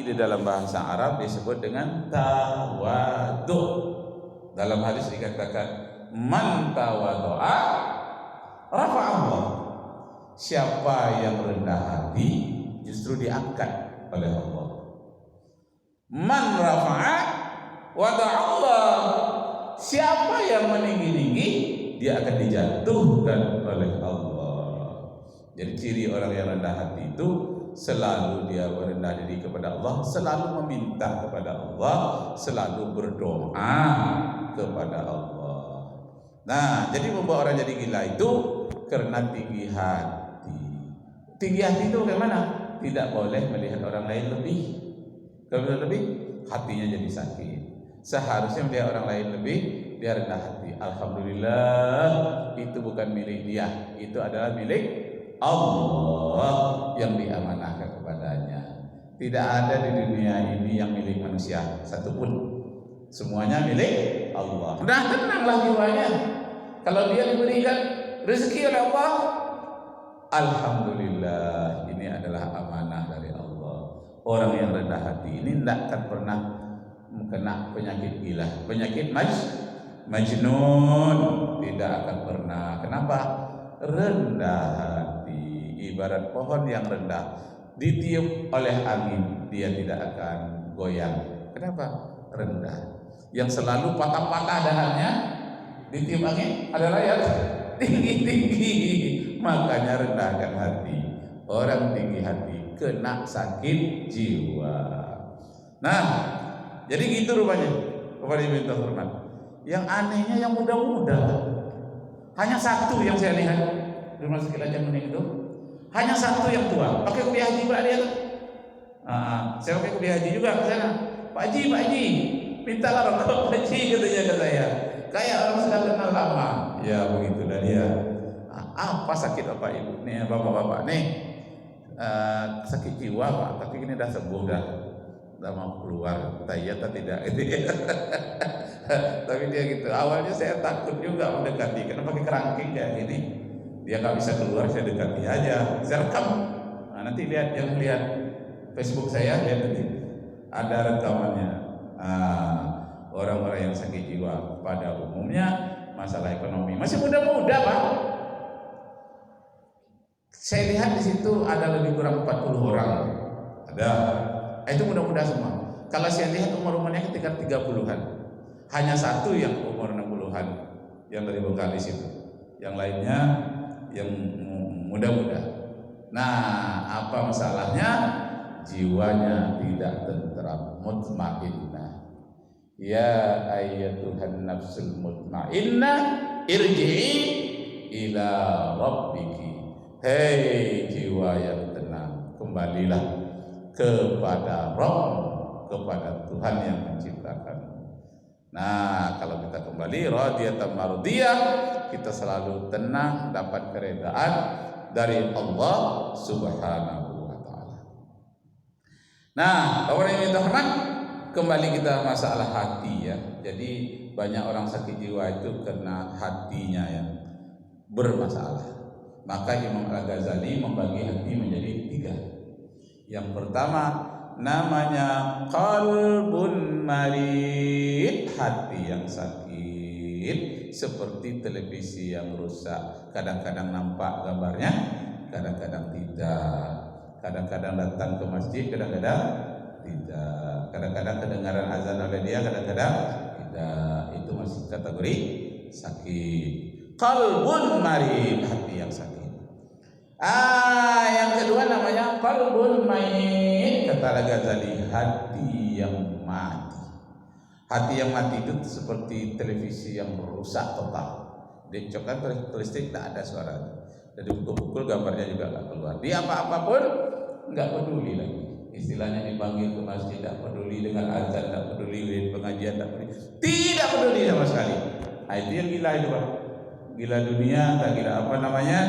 di dalam bahasa Arab disebut dengan tawadu. Dalam hadis dikatakan man tawadu'a rafa'allah. Siapa yang rendah hati justru diangkat oleh Allah. Man rafa'a wada'allah. Siapa yang meninggi-tinggi dia akan dijatuhkan oleh Allah. Jadi ciri orang yang rendah hati itu selalu dia merendah diri kepada Allah, selalu meminta kepada Allah, selalu berdoa kepada Allah. Nah, jadi membawa orang jadi gila itu karena tinggi hati. Tinggi hati itu bagaimana? Tidak boleh melihat orang lain lebih. Kalau lebih, hatinya jadi sakit. Seharusnya melihat orang lain lebih, dia rendah hati. Alhamdulillah, itu bukan milik dia, itu adalah milik Allah yang diamanahkan kepadanya. Tidak ada di dunia ini yang milik manusia satupun. Semuanya milik Allah. Nah, tenanglah jiwanya. Kalau dia diberikan rezeki oleh Allah, alhamdulillah, ini adalah amanah dari Allah. Orang yang rendah hati ini tidak akan pernah kena penyakit gila, penyakit majnun, tidak akan pernah. Kenapa? Rendah hati. Ibarat pohon yang rendah, ditiup oleh angin dia tidak akan goyang. Kenapa? Rendah. Yang selalu patah-patah dahannya ditiup angin adalah yang tinggi-tinggi. Makanya rendahkan hati. Orang tinggi hati kena sakit jiwa. Nah, jadi gitu rupanya kepada ibu terhormat. Yang anehnya yang muda-muda, hanya satu yang saya lihat di rumah sakit Lajang Kuning itu, hanya satu yang tua, pakai kopiah haji pula dia tuh. Saya pakai kopiah haji juga ke sana. Pak Haji, mintalah rokok Pak Haji, katanya ke saya. Kayak orang sudah kenal lama. Ya begitulah dia. Apa sakit Bapak Ibu? Nih bapak-bapak nih, sakit jiwa Pak, tapi ini dah sembuh dah. Udah mau keluar, iya atau tidak itu ya. Tapi dia gitu. Awalnya saya takut juga mendekati karena pakai kerangking kayak gini. Dia nggak bisa keluar, saya dekati aja. Saya rekam. Nah, nanti lihat yang lihat Facebook saya, lihat nanti ada rekamannya. Orang-orang yang sakit jiwa pada umumnya masalah ekonomi, masih muda-muda Pak. Saya lihat di situ ada lebih kurang 40 orang. Ada. Itu muda-muda semua. Kalau saya lihat umur-umurnya ketika 30-an. Hanya satu yang umur 60-an yang dari Bengkalis itu. Yang lainnya yang muda-muda. Nah, apa masalahnya? Jiwanya tidak tentram, mutmainnah. Ya ayyatuhan nafsul mutmainnah, irji'i ila rabbiki. Hei jiwa yang tenang, kembalilah kepada Rabb, kepada Tuhan yang menciptakan. Nah, kalau kita kembali radiyatan mardiyah, kita selalu tenang, dapat keredaan dari Allah Subhanahu wa taala. Nah, orang yang minta hormat, kembali kita masalah hati ya. Jadi banyak orang sakit jiwa itu karena hatinya yang bermasalah. Maka Imam Al-Ghazali membagi hati menjadi 3. Yang pertama namanya qalbun marid, hati yang sakit, seperti televisi yang rusak. Kadang-kadang nampak gambarnya, kadang-kadang tidak. Kadang-kadang datang ke masjid, kadang-kadang tidak. Kadang-kadang kedengaran azan oleh dia, kadang-kadang tidak. Itu masih kategori sakit. Qalbun marid, hati yang sakit. Yang kedua namanya qalbun mayit, kata Al-Ghazali, hati yang mati. Hati yang mati itu seperti televisi yang rusak total. Dicokkan listrik tak ada suara. Jadi pukul-pukul gambarnya juga tak keluar. Dia apa-apapun nggak peduli lagi. Istilahnya dipanggil ke masjid tak peduli, dengan azan tak peduli, dengan pengajian tak peduli, tidak peduli sama sekali. Nah, itu yang gila itu Pak. Gila dunia, tak gila apa namanya?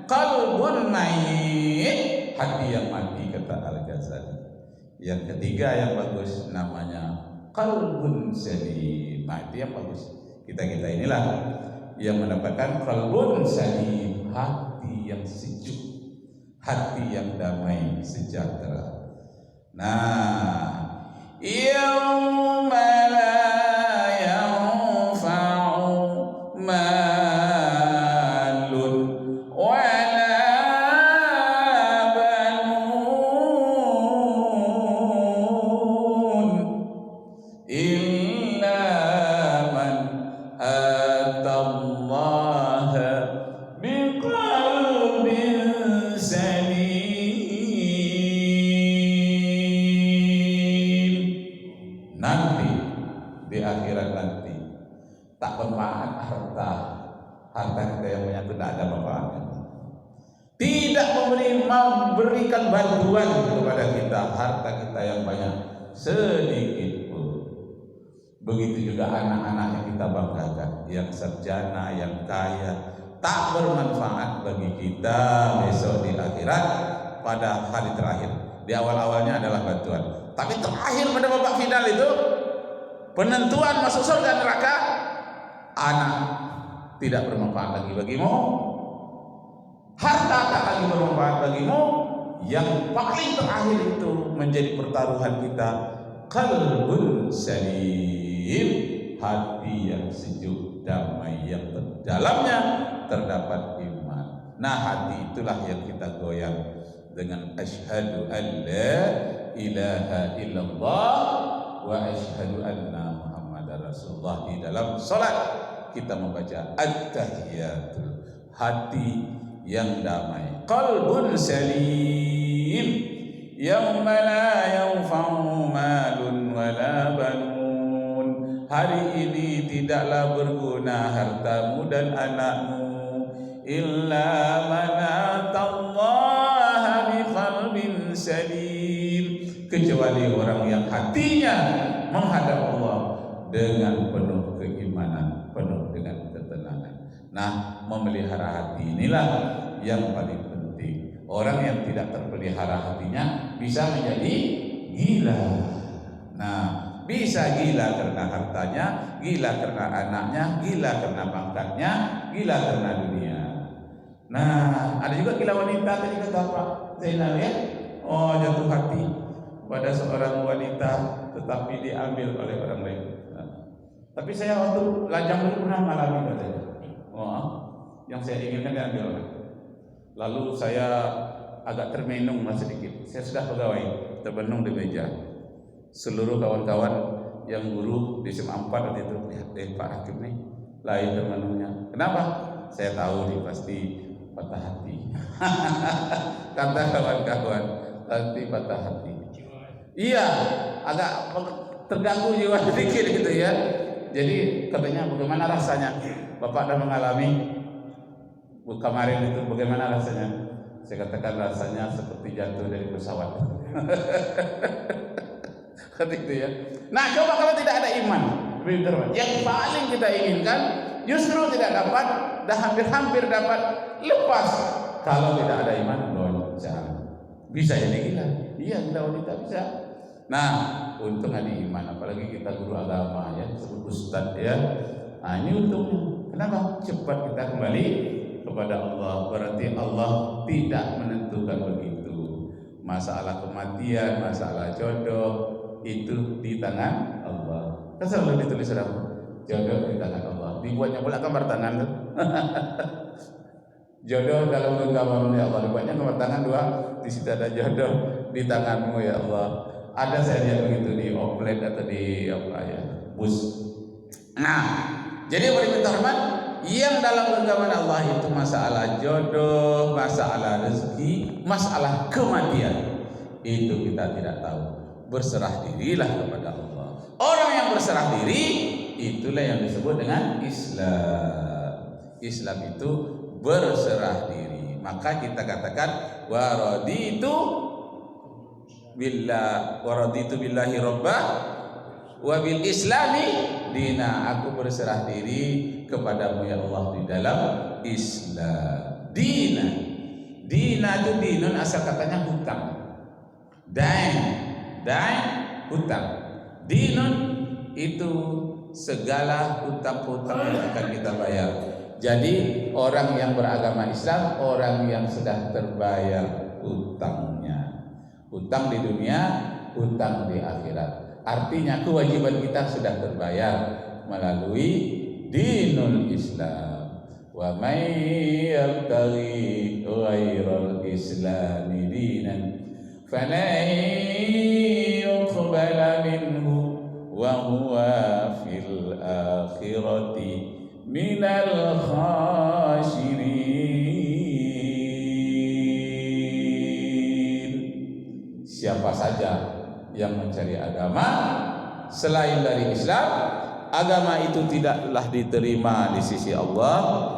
Qalbun mayyit, hati yang mati, kata Al-Ghazali. Yang ketiga yang bagus namanya qalbun salim. Itu yang bagus. Kita inilah yang mendapatkan qalbun salim, hati yang sejuk, hati yang damai, sejahtera. Nah, yauma la yanfa'u malun wala banun illa man atallaha biqalbin salim. Nanti di akhirat nanti tak bermanfaat harta kita yang punya tidak ada manfaatnya, tidak memberikan bantuan kepada kita harta kita yang banyak sedikit pun. Begitu juga anak-anak yang kita banggakan, yang sarjana, yang kaya, tak bermanfaat bagi kita besok di akhirat pada hari terakhir. Di awal-awalnya adalah bantuan, tapi terakhir pada babak final itu penentuan masuk surga neraka, anak tidak bermanfaat lagi bagimu, harta tak lagi bermanfaat bagimu. Yang paling terakhir itu menjadi pertaruhan kita, qalbun salim, hati yang sejuk, damai, yang dalamnya terdapat iman. Nah, hati itulah yang kita goyang dengan asyhadu an la ilaha illallah wa asyhadu anna muhammadar rasulullah. Di dalam salat kita membaca at-tahiyatul, hati yang damai, qalbun salim, yauma la yanfa'u malun wala banun, hari ini tidaklah berguna hartamu dan anakmu, illa man atallaha biqalbin salim, kecuali orang yang hatinya menghadap Allah dengan penuh keimanan, penuh dengan ketenangan. Nah, memelihara hati inilah yang paling penting. Orang yang tidak terpelihara hatinya bisa menjadi gila. Nah, bisa gila karena hartanya, gila karena anaknya, gila karena pangkatnya, gila karena dunia. Nah, ada juga gila wanita. Tadi kata Pak Zainal ya, oh jatuh hati pada seorang wanita tetapi diambil oleh orang lain. Nah, tapi saya waktu lajang dulu pernah mengalami katanya. Oh, yang saya inginkan diambil. Lalu saya agak termenung sedikit. Saya sudah pegawai, terbenung di meja. Seluruh kawan-kawan yang guru di SMA 4 waktu itu, Pak Hakim nih, lain termenungnya. Kenapa? Saya tahu nih pasti patah hati. Kata kawan-kawan, pasti patah hati. Iya, agak terganggu jiwa sedikit gitu ya. Jadi katanya bagaimana rasanya? Bapak dah mengalami kemarin itu, bagaimana rasanya? Saya katakan rasanya seperti jatuh dari pesawat. Ketik itu ya. Nah, coba kalau tidak ada iman, yang paling kita inginkan justru tidak dapat, dah hampir-hampir dapat, lepas. Kalau tidak ada iman, goncang. Bisa jadi gila. Iya, gila wanita bisa. Nah, untung ada iman, apalagi kita guru agama ya, sebut ustadz ya. Nah, ini untungnya. Kenapa? Cepat kita kembali kepada Allah. Berarti Allah tidak menentukan begitu. Masalah kematian, masalah jodoh itu di tangan Allah. Kan selalu ditulis apa? Jodoh di tangan Allah. Dibuatnya pula gambar tangan tuh. Jodoh dalam genggaman ya Allah. Dibuatnya gambar tangan dua. Di situ ada jodoh di tanganmu ya Allah. Ada saya lihat begitu di oplet atau di apa ya, bus. Nah, jadi boleh minta hormat, yang dalam genggaman Allah itu masalah jodoh, masalah rezeki, masalah kematian, itu kita tidak tahu. Berserah dirilah kepada Allah. Orang yang berserah diri, itulah yang disebut dengan Islam. Islam itu berserah diri. Maka kita katakan waraditu billahi rabbah wa bil islami dina, aku berserah diri kepadamu ya Allah di dalam Islam. Dina itu dinun asal katanya hutang. Dain hutang. Dinun itu segala hutang-hutang yang akan kita bayar. Jadi orang yang beragama Islam, orang yang sudah terbayar hutangnya. Hutang di dunia hutang di akhirat. Artinya kewajiban kita sudah terbayar melalui dinul Islam. Wa may yabtaghi ghairal islami dinan falan yuqbala minhu wa huwa fil akhirati minal khasirin. Siapa saja yang mencari agama selain dari Islam, agama itu tidaklah diterima di sisi Allah